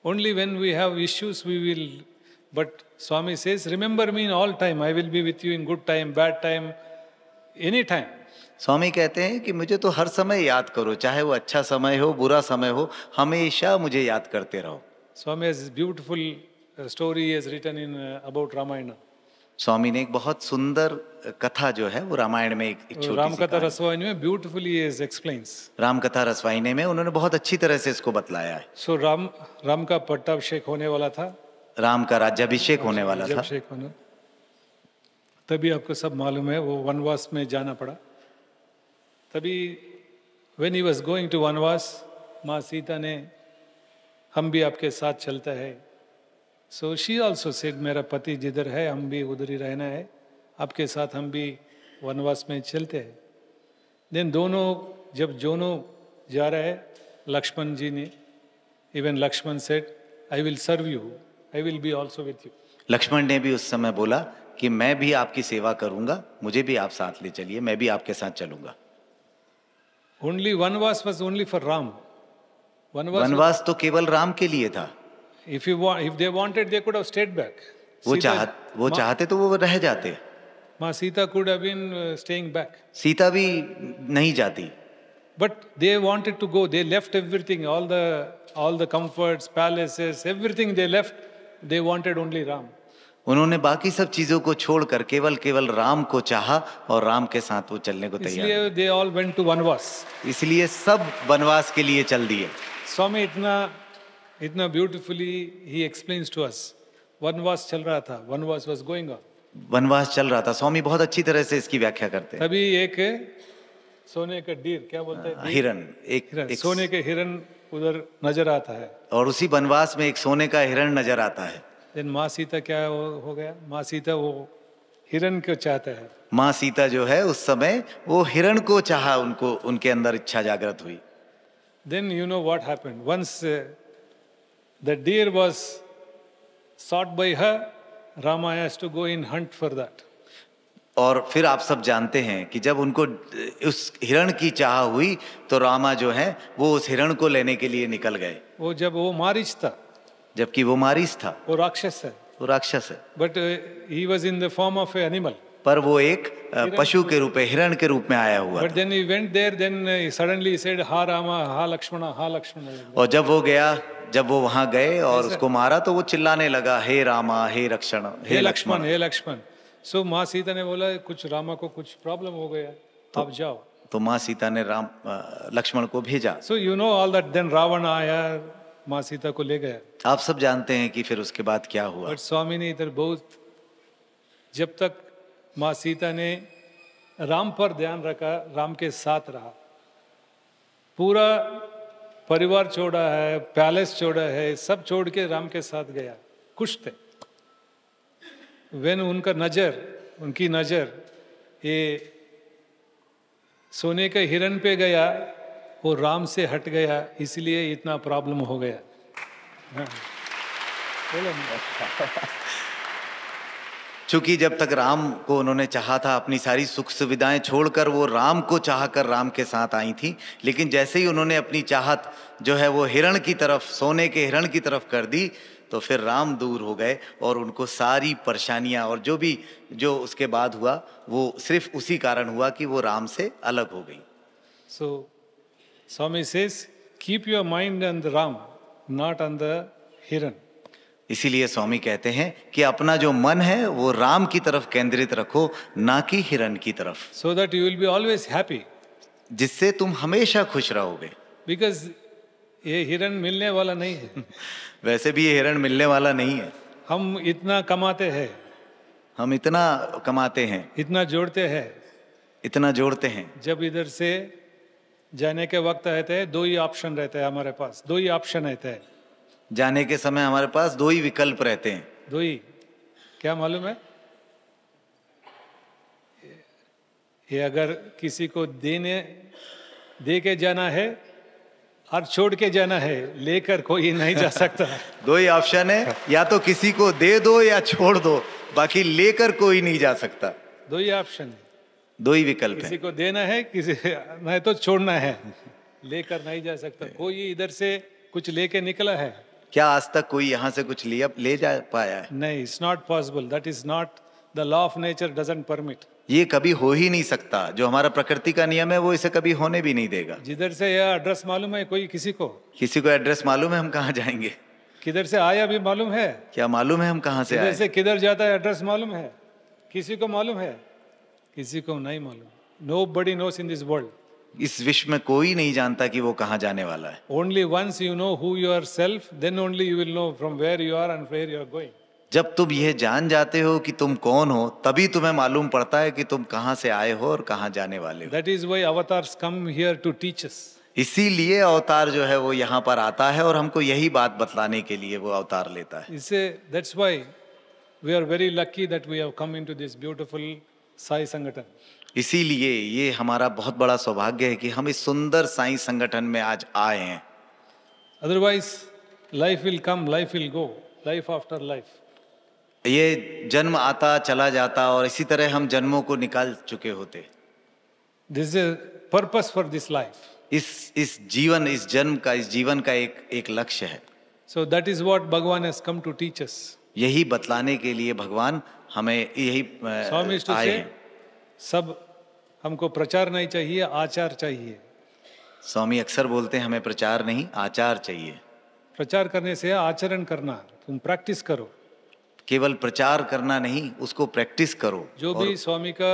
Speaker 1: Only when we have issues we will But Swami says, remember me in all time. I will be with you in good time, bad time, any time.
Speaker 2: स्वामी कहते हैं कि मुझे तो हर समय याद करो, चाहे वो अच्छा समय हो बुरा समय हो, हमेशा मुझे याद करते रहो।
Speaker 1: Swami has this beautiful story he has written in about Ramayana.
Speaker 2: स्वामी ने एक बहुत सुंदर कथा जो है वो रामायण में एक छोटी सी
Speaker 1: रामकथा
Speaker 2: कहानी,
Speaker 1: रसवाहिनी में beautifully he explains.
Speaker 2: राम कथा रसवाहिनी में उन्होंने बहुत अच्छी तरह से इसको बतलाया है।
Speaker 1: So राम का पट्टाभिषेक होने वाला था,
Speaker 2: राम का राज्याभिषेक होने वाला था।
Speaker 1: राज्याभिषेक होना, तभी आपको सब मालूम है वो वनवास में जाना पड़ा। तभी when he was going to वनवास, माँ सीता ने हम भी आपके साथ चलता है। So she also said मेरा पति जिधर है हम भी उधर ही रहना है, आपके साथ हम भी वनवास में चलते हैं। देन जब दोनों जा रहे हैं, लक्ष्मण जी ने, even Lakshman said I will serve you, I will be also with you.
Speaker 2: Lakshman ने भी उस समय बोला कि मैं भी आपकी सेवा करूंगा, मुझे भी आप साथ ले चलिए, मैं भी आपके साथ चलूंगा।
Speaker 1: ओनली वनवास वाज ओनली फॉर राम।
Speaker 2: वनवास तो केवल राम के लिए था।
Speaker 1: If they wanted, they could have stayed back.
Speaker 2: वो चाहते तो वो रह जाते।
Speaker 1: माँ Sita could have been staying back.
Speaker 2: Sita भी नहीं जाती।
Speaker 1: But they wanted to go. They left everything, all the comforts, palaces, everything they left. They wanted only Ram.
Speaker 2: उन्होंने बाकी सब चीजों को छोड़कर केवल राम को चाहा और राम के साथ वो चलने को तैयार।
Speaker 1: इसलिए they all went to वनवास।
Speaker 2: इसलिए सब वनवास के लिए चल दिए।
Speaker 1: स्वामी इतना ब्यूटीफुली ही एक्सप्लेन्स टू अस। वनवास चल रहा था, वनवास वाज गोइंग ऑन,
Speaker 2: वनवास चल रहा था। स्वामी बहुत अच्छी तरह से इसकी व्याख्या करते हैं।
Speaker 1: तभी एक सोने का डीर, क्या बोलते हैं,
Speaker 2: हिरन, एक
Speaker 1: सोने के हिरन उधर नजर आता है,
Speaker 2: और उसी वनवास में एक सोने का हिरन नजर आता है।
Speaker 1: देन माँ सीता क्या हो गया, माँ सीता वो हिरन को चाहता है।
Speaker 2: माँ सीता जो है उस समय वो हिरन को चाहा, उनको उनके अंदर इच्छा जागृत हुई।
Speaker 1: Then you know what happened, once the deer was sought by her, Rama has to go in hunt for that.
Speaker 2: और फिर आप सब जानते हैं कि जब उनको उस हिरण की चाह हुई तो रामा जो है वो उस हिरण को लेने के लिए निकल गए।
Speaker 1: वो मारीच था,
Speaker 2: जबकि वो मारीच था,
Speaker 1: वो राक्षस है,
Speaker 2: वो राक्षस है।
Speaker 1: But he was in the form of A animal,
Speaker 2: पर वो एक पशु के रूप में, हिरण के रूप में आया हुआ
Speaker 1: but then he went there, then suddenly he said हा रामा हा लक्ष्मण हा लक्ष्मण।
Speaker 2: और जब वो वहां गए और उसको मारा तो वो चिल्लाने लगा, हे रामा, हे रक्षण, हे लक्ष्मण,
Speaker 1: हे लक्ष्मण। सो माँ सीता ने बोला कुछ रामा को कुछ प्रॉब्लम हो गया, आप जाओ।
Speaker 2: तो माँ सीता ने लक्ष्मण को भेजा।
Speaker 1: So you know all that, then Ravan आया, माँ सीता को ले गया।
Speaker 2: आप सब जानते हैं कि फिर उसके बाद क्या हुआ।
Speaker 1: बट स्वामी ने इधर बहुत, जब तक माँ सीता ने राम पर ध्यान रखा, राम के साथ रहा, पूरा परिवार छोड़ा है, पैलेस छोड़ा है, सब छोड़ के राम के साथ गया, खुश थे। वेन उनकी नजर ये सोने के हिरन पे गया, वो राम से हट गया, इसलिए इतना प्रॉब्लम हो गया। बोलो।
Speaker 2: चूंकि जब तक राम को उन्होंने चाहा था, अपनी सारी सुख सुविधाएं छोड़कर वो राम को चाहकर राम के साथ आई थी, लेकिन जैसे ही उन्होंने अपनी चाहत जो है वो हिरण की तरफ, सोने के हिरण की तरफ कर दी, तो फिर राम दूर हो गए और उनको सारी परेशानियां और जो उसके बाद हुआ वो सिर्फ उसी कारण हुआ कि वो राम से अलग हो गई।
Speaker 1: So Swami says keep your mind on the Ram, not on the hiran.
Speaker 2: इसीलिए स्वामी कहते हैं कि अपना जो मन है वो राम की तरफ केंद्रित रखो, ना कि हिरन की तरफ।
Speaker 1: So that you will be always happy,
Speaker 2: जिससे तुम हमेशा खुश रहोगे।
Speaker 1: बिकॉज ये हिरन मिलने वाला नहीं है।
Speaker 2: वैसे भी ये हिरन मिलने वाला नहीं है।
Speaker 1: हम इतना कमाते हैं, इतना जोड़ते हैं, जब इधर से जाने के वक्त रहते हैं, दो ही ऑप्शन रहते हैं हमारे पास, दो ही ऑप्शन रहते हैं।
Speaker 2: जाने के समय हमारे पास दो ही विकल्प रहते हैं।
Speaker 1: दो ही, क्या मालूम है? ये अगर किसी को दे के जाना है और छोड़ के जाना है, लेकर कोई नहीं जा सकता।
Speaker 2: दो ही ऑप्शन है, या तो किसी को दे दो या छोड़ दो, बाकी लेकर कोई नहीं जा सकता।
Speaker 1: दो ही ऑप्शन है,
Speaker 2: दो ही विकल्प है।
Speaker 1: किसी को देना है, किसी नहीं तो छोड़ना है, लेकर नहीं जा सकता। कोई इधर से कुछ लेके निकला है,
Speaker 2: क्या आज तक कोई यहाँ से कुछ ले जा पाया है?
Speaker 1: नहीं, it's not possible. That is not, the law of nature doesn't permit.
Speaker 2: ये कभी हो ही नहीं सकता। जो हमारा प्रकृति का नियम है वो इसे कभी होने भी नहीं देगा।
Speaker 1: जिधर से यह एड्रेस मालूम है कोई किसी को?
Speaker 2: किसी को एड्रेस मालूम है हम कहाँ जाएंगे?
Speaker 1: किधर से आया भी मालूम है?
Speaker 2: क्या मालूम है हम कहाँ से
Speaker 1: किधर
Speaker 2: आए?
Speaker 1: से किधर जाता है एड्रेस मालूम है? किसी को मालूम है? किसी को नहीं मालूम। Nobody knows in this world.
Speaker 2: इस विश्व में कोई नहीं जानता कि वो कहाँ जाने वाला है।
Speaker 1: Only once you know who you are self, then only you will know from where you are and where you are going.
Speaker 2: जब तुम यह जान जाते हो कि तुम कौन हो, तभी तुम्हें मालूम पड़ता है कि तुम कहाँ से आए हो और कहाँ जाने वाले हो।
Speaker 1: That is why avatars come here to teach us.
Speaker 2: इसीलिए अवतार जो है वो यहाँ पर आता है और हमको यही बात बतलाने के लिए वो अवतार लेता है।
Speaker 1: इससे that's why we are very lucky that we have come into this beautiful Sai संगठन।
Speaker 2: इसीलिए ये हमारा बहुत बड़ा सौभाग्य है कि हम इस सुंदर साई संगठन में आज आए हैं।
Speaker 1: Otherwise, life will come, life will go, life after life.
Speaker 2: ये जन्म आता चला जाता और इसी तरह हम जन्मों को निकाल चुके होते।
Speaker 1: This is a purpose for this life.
Speaker 2: इस जन्म का, इस जीवन का एक लक्ष्य है।
Speaker 1: So that is what Bhagavan has come to teach us.
Speaker 2: यही बतलाने के लिए भगवान हमें यही
Speaker 1: स्वामी इष्ट
Speaker 2: आए
Speaker 1: से
Speaker 2: हैं।
Speaker 1: सब हमको प्रचार नहीं चाहिए, आचार चाहिए।
Speaker 2: स्वामी अक्सर बोलते हैं हमें प्रचार नहीं आचार चाहिए।
Speaker 1: प्रचार करने से आचरण करना, तुम प्रैक्टिस करो।
Speaker 2: केवल प्रचार करना नहीं, उसको प्रैक्टिस करो।
Speaker 1: जो भी स्वामी का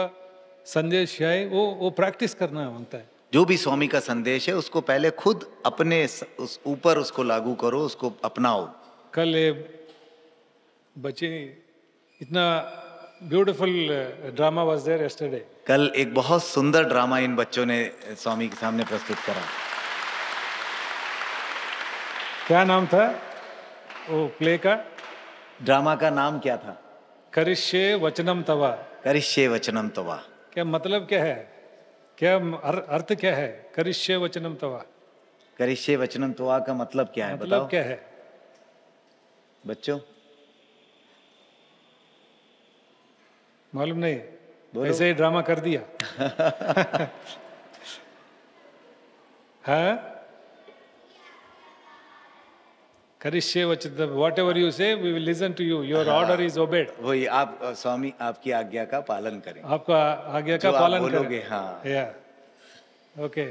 Speaker 1: संदेश है वो प्रैक्टिस करना मांगता है।
Speaker 2: जो भी स्वामी का संदेश है उसको पहले खुद अपने उस ऊपर उसको लागू करो, उसको अपनाओ।
Speaker 1: कल ये बच्चे इतना beautiful drama was there yesterday.
Speaker 2: कल एक बहुत सुंदर ड्रामा इन बच्चों ने स्वामी के सामने प्रस्तुत करा।
Speaker 1: क्या नाम था वो प्ले का?
Speaker 2: ड्रामा का नाम क्या था?
Speaker 1: करिष्ये वचनम तवा।
Speaker 2: करिष्ये वचनम तवा।
Speaker 1: क्या मतलब क्या है? क्या अर्थ क्या है करिष्ये वचनम तवा?
Speaker 2: करिष्ये वचनम तवा का मतलब क्या है?
Speaker 1: मतलब
Speaker 2: बताओ
Speaker 1: क्या है
Speaker 2: बच्चों?
Speaker 1: मालूम नहीं,
Speaker 2: बोलो।
Speaker 1: ऐसे ही ड्रामा कर दिया। हाँ, करिष्ये वचनम, whatever you say we will listen to you, your order is obeyed.
Speaker 2: वही आप स्वामी आपकी आज्ञा का पालन करें।
Speaker 1: आपका आज्ञा का
Speaker 2: जो आप
Speaker 1: पालन
Speaker 2: बोलोगे,
Speaker 1: करें।
Speaker 2: हाँ।
Speaker 1: या ओके,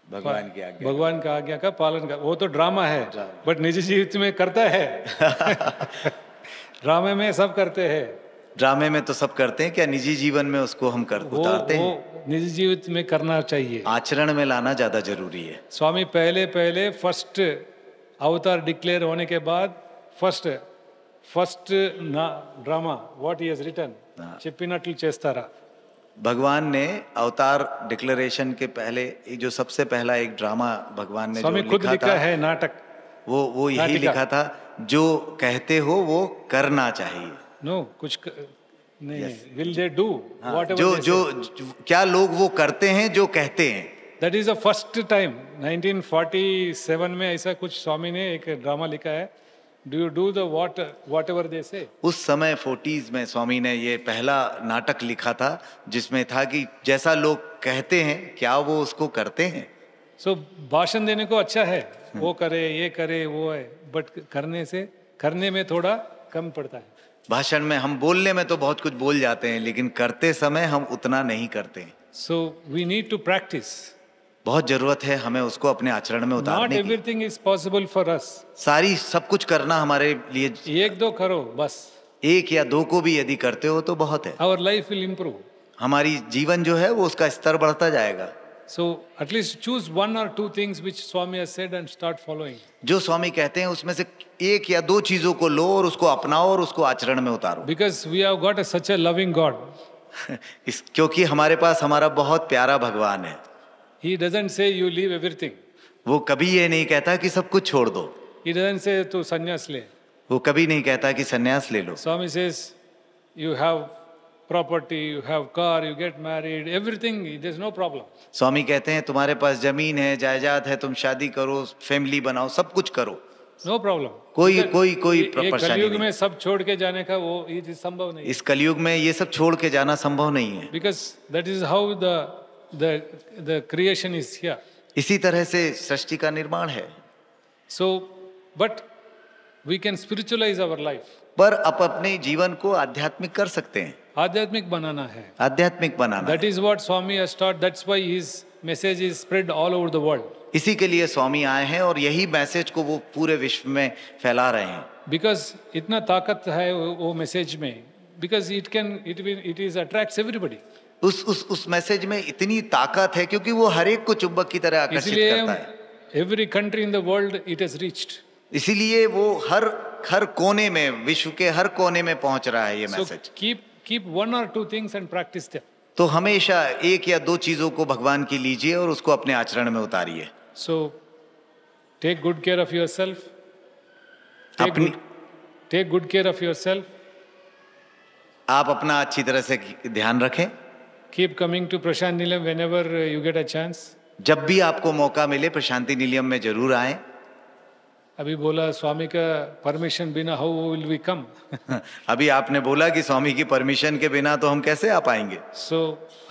Speaker 2: भगवान की आज्ञा।
Speaker 1: भगवान का आज्ञा का पालन कर। वो तो ड्रामा है, बट निजी जीवित में करता है। ड्रामे में सब करते हैं।
Speaker 2: ड्रामे में तो सब करते हैं, क्या निजी जीवन में उसको हम उतारते हैं?
Speaker 1: वो निजी जीवित में करना चाहिए,
Speaker 2: आचरण में लाना ज्यादा जरूरी है।
Speaker 1: स्वामी पहले फर्स्ट अवतार डिक्लेयर होने के बाद first drama what he has written చెప్పినట్లు చేస్తారా।
Speaker 2: भगवान ने अवतार डिक्लेरेशन के पहले जो सबसे पहला एक ड्रामा भगवान ने
Speaker 1: स्वामी
Speaker 2: जो
Speaker 1: खुद
Speaker 2: लिखा
Speaker 1: लिखा
Speaker 2: था,
Speaker 1: है नाटक।
Speaker 2: वो यही
Speaker 1: नाटिका।
Speaker 2: लिखा था, जो कहते हो वो करना चाहिए।
Speaker 1: नो कुछ नहीं, विल दे डू व्हाट
Speaker 2: जो क्या लोग वो करते हैं जो कहते हैं।
Speaker 1: That is the first time 1947 में ऐसा कुछ स्वामी ने एक ड्रामा लिखा है, do you do the what ever they से।
Speaker 2: उस समय 40s में स्वामी ने ये पहला नाटक लिखा था जिसमें था कि जैसा लोग कहते हैं क्या वो उसको करते हैं।
Speaker 1: सो भाषण देने को अच्छा है, वो करे ये करे वो है, बट करने में थोड़ा कम पड़ता है।
Speaker 2: भाषण में हम बोलने में तो बहुत कुछ बोल जाते हैं, लेकिन करते समय हम उतना नहीं करते हैं।
Speaker 1: So we need to practise.
Speaker 2: बहुत जरूरत है हमें उसको अपने आचरण में
Speaker 1: नॉट
Speaker 2: उतारने की।
Speaker 1: Everything is possible for us.
Speaker 2: सब कुछ करना हमारे लिए,
Speaker 1: एक दो करो बस,
Speaker 2: एक या दो को भी यदि करते हो तो बहुत है।
Speaker 1: Our life will improve.
Speaker 2: हमारी जीवन जो है वो उसका स्तर बढ़ता जाएगा।
Speaker 1: So at least choose one or two things which Swami has said and start following.
Speaker 2: जो स्वामी कहते हैं उसमें से एक या दो चीजों को लो और उसको अपनाओ और उसको आचरण में उतारो।
Speaker 1: Because we have got such a loving God.
Speaker 2: क्योंकि हमारे पास हमारा बहुत प्यारा भगवान है।
Speaker 1: He doesn't say you leave everything.
Speaker 2: वो कभी ये नहीं कहता कि सब कुछ छोड़ दो।
Speaker 1: He doesn't say tu sannyas le.
Speaker 2: वो कभी नहीं कहता कि सन्यास ले लो।
Speaker 1: Swami says you have property, you have car, you get married, everything, there's no problem.
Speaker 2: स्वामी कहते हैं तुम्हारे पास जमीन है, जायदाद है, तुम शादी करो, फैमिली बनाओ, सब कुछ करो,
Speaker 1: No problem.
Speaker 2: कोई
Speaker 1: ये
Speaker 2: परेशानी
Speaker 1: कलयुग
Speaker 2: नहीं।
Speaker 1: में सब छोड़ के जाने का वो ये संभव नहीं।
Speaker 2: इस कलयुग में ये सब छोड़ के जाना संभव नहीं है।
Speaker 1: Because that is how the creation is here.
Speaker 2: इसी तरह से सृष्टि का निर्माण है।
Speaker 1: So, but we can spiritualize our life.
Speaker 2: पर आप अपने जीवन को आध्यात्मिक कर सकते हैं,
Speaker 1: आध्यात्मिक बनाना है.
Speaker 2: आध्यात्मिक बनाना
Speaker 1: That
Speaker 2: है।
Speaker 1: is what Swami has taught. That's why his message is spread all over the world.
Speaker 2: इसी के लिए स्वामी आए हैं और यही मैसेज को वो पूरे विश्व में फैला रहे हैं।
Speaker 1: Because इतना ताकत है वो मैसेज में. Because it is attracts everybody.
Speaker 2: उस मैसेज में इतनी ताकत है क्योंकि वो हर एक को चुंबक की तरह आकर्षित करता है।
Speaker 1: इसलिए every country in the world it has reached.
Speaker 2: इसीलिए वो हर कोने में, विश्व के हर कोने में पहुंच रहा है ये
Speaker 1: So
Speaker 2: message.
Speaker 1: keep one or two things and practice them.
Speaker 2: तो हमेशा एक या दो चीजों को भगवान की लीजिए और उसको अपने आचरण में उतारिए।
Speaker 1: So take good care of yourself. Take good care of yourself.
Speaker 2: आप अपना अच्छी तरह से ध्यान रखें।
Speaker 1: Keep coming to Prashant Nilayam whenever you get a chance.
Speaker 2: जब भी आपको मौका मिले प्रशांति निलयम में जरूर आए।
Speaker 1: अभी बोला स्वामी का परमिशन बिना how will we come?
Speaker 2: अभी आपने बोला कि स्वामी की परमिशन के बिना तो हम कैसे आ पाएंगे।
Speaker 1: So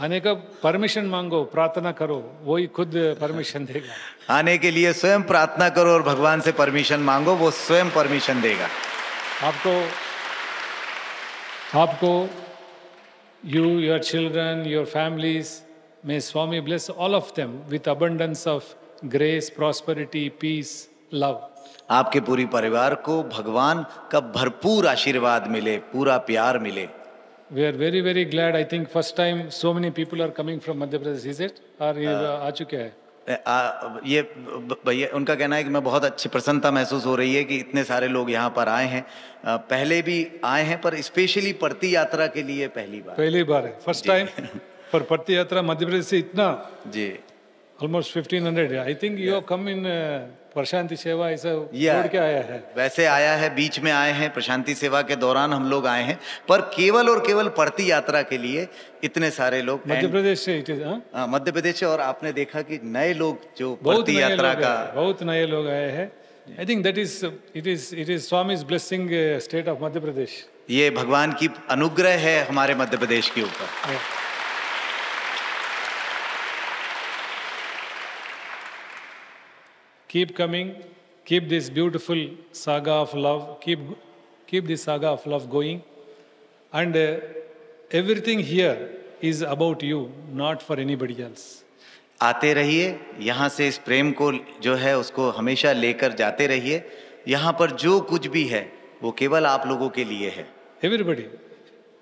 Speaker 1: आने का परमिशन मांगो, प्रार्थना करो, वही खुद परमिशन देगा।
Speaker 2: आने के लिए स्वयं प्रार्थना करो और भगवान से परमिशन मांगो, वो स्वयं परमिशन देगा।
Speaker 1: आपको you, your children, your families, may Swami bless all of them with abundance of grace, prosperity, peace, love.
Speaker 2: आपके पूरी परिवार को भगवान का भरपूर आशीर्वाद मिले, पूरा प्यार मिले।
Speaker 1: We are very, very glad. I think first time so many people are coming from Madhya Pradesh, is it? और ये आ चुके हैं?
Speaker 2: ये भैया उनका कहना है कि मैं बहुत अच्छी प्रसन्नता महसूस हो रही है कि इतने सारे लोग यहाँ पर आए हैं। पहले भी आए हैं पर स्पेशली पड़ती यात्रा के लिए पहली बार है, फर्स्ट टाइम।
Speaker 1: पर पड़ती यात्रा मध्य प्रदेश से इतना
Speaker 2: जी
Speaker 1: almost 1500। I think you have come in Prashanti Seva, ऐसा छोड़ के आया है।
Speaker 2: वैसे आया है, बीच में आए हैं, प्रशांति सेवा के दौरान हम लोग आए हैं, पर केवल और केवल पड़ती यात्रा के लिए इतने सारे लोग
Speaker 1: मध्य प्रदेश से
Speaker 2: मध्य प्रदेश से। और आपने देखा कि नए लोग जो पड़ती यात्रा का
Speaker 1: बहुत नए लोग आए हैं। I think that is Swami's blessing state of Madhya Pradesh.
Speaker 2: ये भगवान की अनुग्रह है हमारे मध्य प्रदेश के ऊपर।
Speaker 1: Keep coming, keep this beautiful saga of love, keep this saga of love going, and everything here is about you, not for anybody else.
Speaker 2: आते रहिए, यहाँ से इस प्रेम को जो है उसको हमेशा लेकर जाते रहिए। यहाँ पर जो कुछ भी है वो केवल आप लोगों के लिए है।
Speaker 1: Everybody,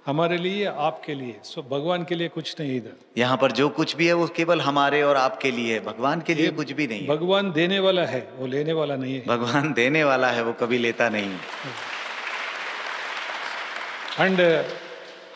Speaker 1: हमारे लिए, आपके लिए, सो भगवान के लिए कुछ नहीं इधर।
Speaker 2: यहाँ पर जो कुछ भी है वो केवल हमारे और आपके लिए है, भगवान के लिए कुछ भी नहीं।
Speaker 1: भगवान देने वाला है, वो लेने वाला नहीं है।
Speaker 2: भगवान देने वाला है, वो कभी लेता नहीं।
Speaker 1: एंड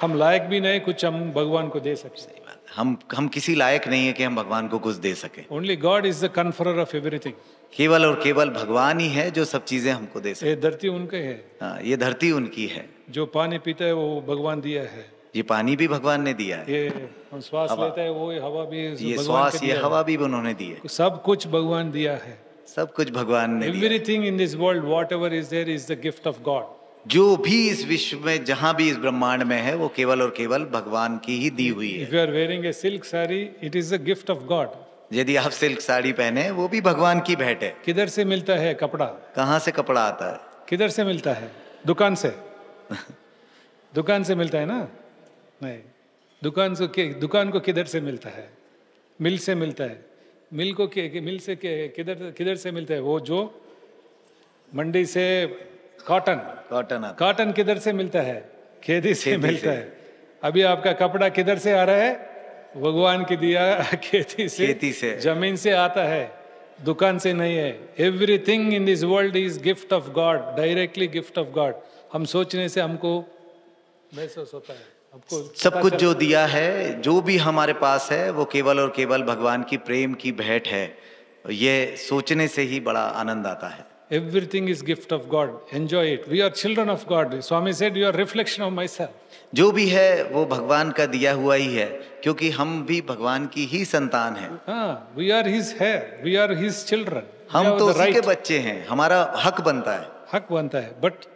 Speaker 1: हम लायक भी नहीं कुछ हम भगवान को दे सकते।
Speaker 2: हम किसी लायक नहीं है कि हम भगवान को कुछ दे सके।
Speaker 1: Only God is the conferrer of everything.
Speaker 2: केवल और केवल भगवान ही है जो सब चीजें हमको दे सके।
Speaker 1: ये धरती उनके है।
Speaker 2: हाँ, ये धरती उनकी है।
Speaker 1: जो पानी पीता है वो भगवान दिया है।
Speaker 2: ये पानी भी भगवान ने दिया है।
Speaker 1: ये हम श्वास लेता है वो हवा भी,
Speaker 2: ये श्वास, ये हवा भी उन्होंने दी है।
Speaker 1: सब कुछ भगवान दिया है।
Speaker 2: सब कुछ भगवान ने दिया।
Speaker 1: Everything in this world, whatever is there, is the gift of God.
Speaker 2: जो भी इस विश्व में, जहां भी इस ब्रह्मांड में है, वो केवल और केवल भगवान की ही दी हुई है।
Speaker 1: If you are wearing a silk sari, it is the gift of God.
Speaker 2: यदि आप सिल्क साड़ी पहने, वो भी भगवान की भेंट है।
Speaker 1: किधर से मिलता है कपड़ा?
Speaker 2: कहाँ से कपड़ा आता है?
Speaker 1: किधर से मिलता है? दुकान से। दुकान से मिलता है ना? नहीं, दुकान को किधर से मिलता है? मिल से मिलता है। मिल से किधर से मिलता है? वो जो मंडी से कॉटन किधर से मिलता है? खेती से मिलता है। अभी आपका कपड़ा किधर से आ रहा है? भगवान की दिया खेती से जमीन से आता है, दुकान से नहीं है। Everything in this world is gift of God, directly gift of God. हम सोचने से हमको महसूस होता है। हमको
Speaker 2: सब कुछ जो दिया है, जो भी हमारे पास है, वो केवल और केवल भगवान की प्रेम की भेंट है। ये सोचने से ही बड़ा आनंद आता है।
Speaker 1: Everything is gift of God. Enjoy it. We are children of God. Swami said, "You are reflection of myself."
Speaker 2: जो भी है वो भगवान का दिया हुआ ही है, क्योंकि हम भी भगवान की ही संतान हैं।
Speaker 1: हाँ, we are His hair. We are His children.
Speaker 2: हम तो उसी के बच्चे हैं। हमारा हक बनता है।
Speaker 1: हक बनता है, but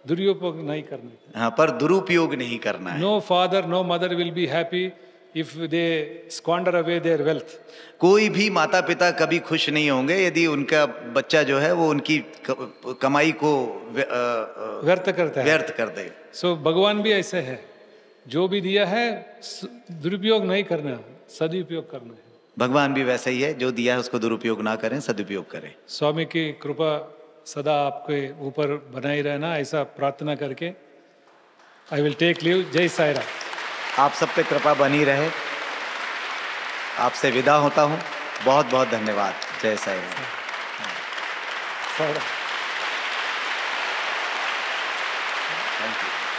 Speaker 1: दुरुपयोग नहीं करना।
Speaker 2: हाँ, पर दुरुपयोग नहीं करना है।
Speaker 1: No father, no mother will be happy if they squander away their wealth.
Speaker 2: कोई भी माता पिता कभी खुश नहीं होंगे यदि उनका बच्चा जो है वो उनकी कमाई को
Speaker 1: व्यर्थ करता है,
Speaker 2: व्यर्थ कर दे।
Speaker 1: सो भगवान भी ऐसे है, जो भी दिया है दुरुपयोग नहीं करना, सदुपयोग करना है।
Speaker 2: भगवान भी वैसा ही है, जो दिया है उसको दुरुपयोग ना करें, सदुपयोग करें।
Speaker 1: स्वामी की कृपा सदा आपके ऊपर बनाई रहना, ऐसा प्रार्थना करके आई विल टेक लीव। जय साई राम।
Speaker 2: आप सब पे कृपा बनी रहे। आपसे विदा होता हूँ। बहुत बहुत धन्यवाद। जय साई राम।
Speaker 1: साई राम।
Speaker 2: Thank you.